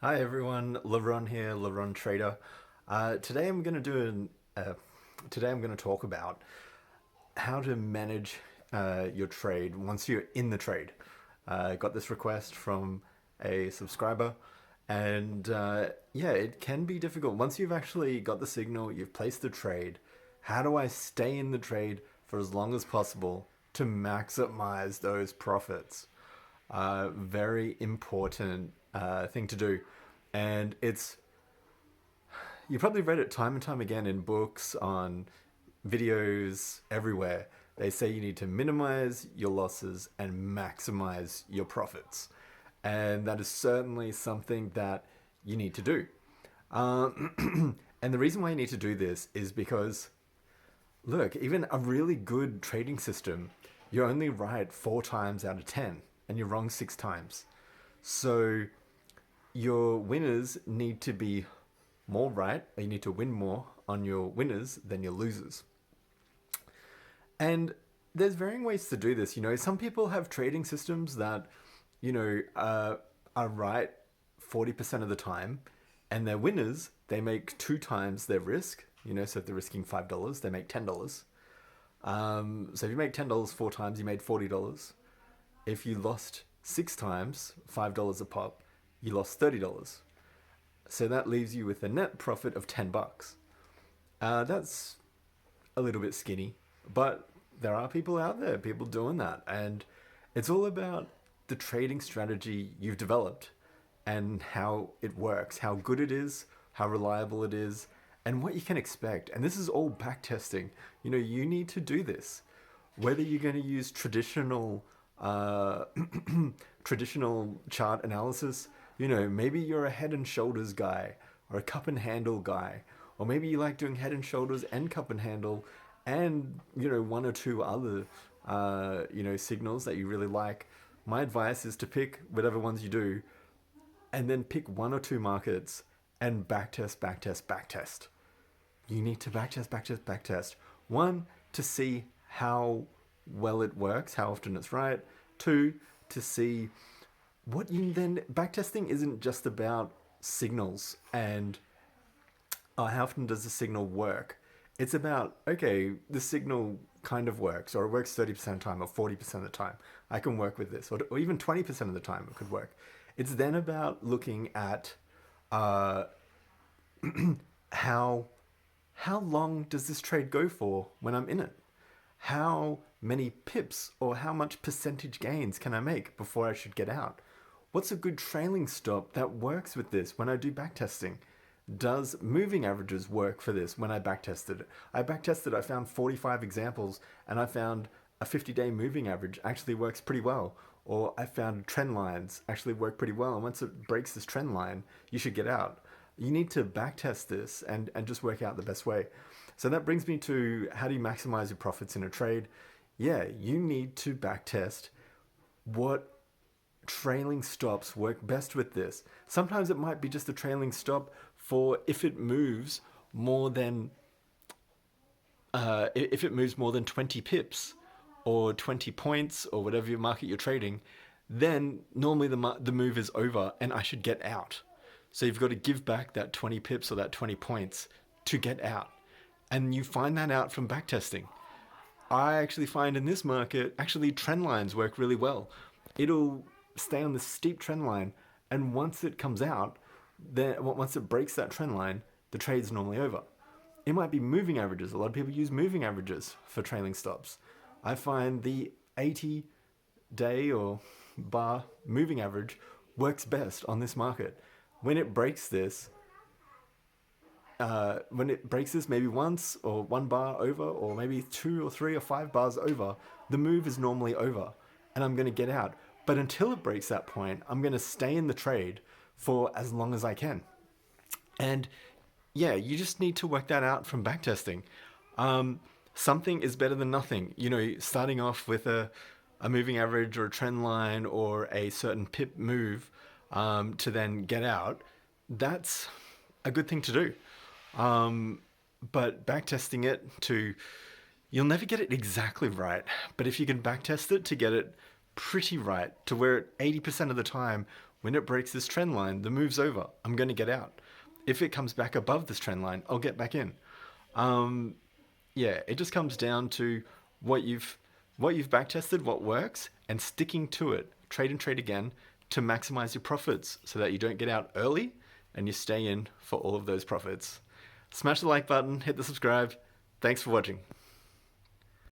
Hi everyone, LeRon here, LeRon Trader. Today I'm going to do today I'm going to talk about how to manage your trade once you're in the trade. I got this request from a subscriber, and yeah, it can be difficult once you've actually got the signal, you've placed the trade. How do I stay in the trade for as long as possible to maximize those profits? Very important thing to do. And it's, you probably read it time and time again in books, on videos, everywhere. They say you need to minimize your losses and maximize your profits. And that is certainly something that you need to do. And the reason why you need to do this is because, look, even a really good trading system, you're only right 4 times out of 10, and you're wrong 6 times. So your winners need to be more right. You need to win more on your winners than your losers. And there's varying ways to do this. Some people have trading systems that, are right 40% of the time, and their winners, they make 2 times their risk. So if they're risking $5, they make $10. So if you make $10 4 times, you made $40. If you lost 6 times, $5 a pop, you lost $30. So that leaves you with a net profit of $10. That's a little bit skinny, but there are people out there, people doing that. And it's all about the trading strategy you've developed and how it works, how good it is, how reliable it is, and what you can expect. And this is all back testing. You need to do this. Whether you're going to use traditional chart analysis, maybe you're a head and shoulders guy or a cup and handle guy, or maybe you like doing head and shoulders and cup and handle, and one or two other signals that you really like. My advice is to pick whatever ones you do, and then pick one or two markets and backtest, backtest, backtest. You need to backtest, backtest, backtest. One, to see how well it works, how often it's right. Two, to see what you then. Backtesting isn't just about signals and how often does the signal work. It's about, okay, the signal kind of works, or it works 30% of the time, or 40% of the time. I can work with this, or even 20% of the time it could work. It's then about looking at uh, how how long does this trade go for when I'm in it? How many pips or how much percentage gains can I make before I should get out? What's a good trailing stop that works with this when I do backtesting? Does moving averages work for this when I backtested it? I found 45 examples, and I found a 50-day moving average actually works pretty well. Or I found trend lines actually work pretty well. And once it breaks this trend line, you should get out. You need to backtest this and just work out the best way. So that brings me to, how do you maximize your profits in a trade? Yeah, you need to backtest what trailing stops work best with this. Sometimes it might be just a trailing stop for if it moves more than if it moves more than 20 pips or 20 points or whatever your market you're trading, then normally the move is over and I should get out. So you've got to give back that 20 pips or that 20 points to get out. And you find that out from backtesting. I actually find in this market, actually trend lines work really well. It'll stay on the steep trend line, and once it comes out, then once it breaks that trend line, the trade's normally over. It might be moving averages. A lot of people use moving averages for trailing stops. I find the 80-day or bar moving average works best on this market. When it breaks this, maybe once or one bar over, or maybe 2 or 3 or 5 bars over, the move is normally over, and I'm going to get out. But until it breaks that point, I'm going to stay in the trade for as long as I can. And yeah, you just need to work that out from backtesting. Something is better than nothing. Starting off with a moving average or a trend line or a certain pip move to then get out, that's a good thing to do. But backtesting it to, you'll never get it exactly right. But if you can backtest it to get it pretty right, to where 80% of the time When it breaks this trend line, the move's over. I'm going to get out. If it comes back above this trend line, I'll get back in. Yeah, it just comes down to what you've back tested, what works, and sticking to it. Trade and trade again to maximize your profits so that you don't get out early and you stay in for all of those profits. Smash the like button, hit the subscribe. Thanks for watching.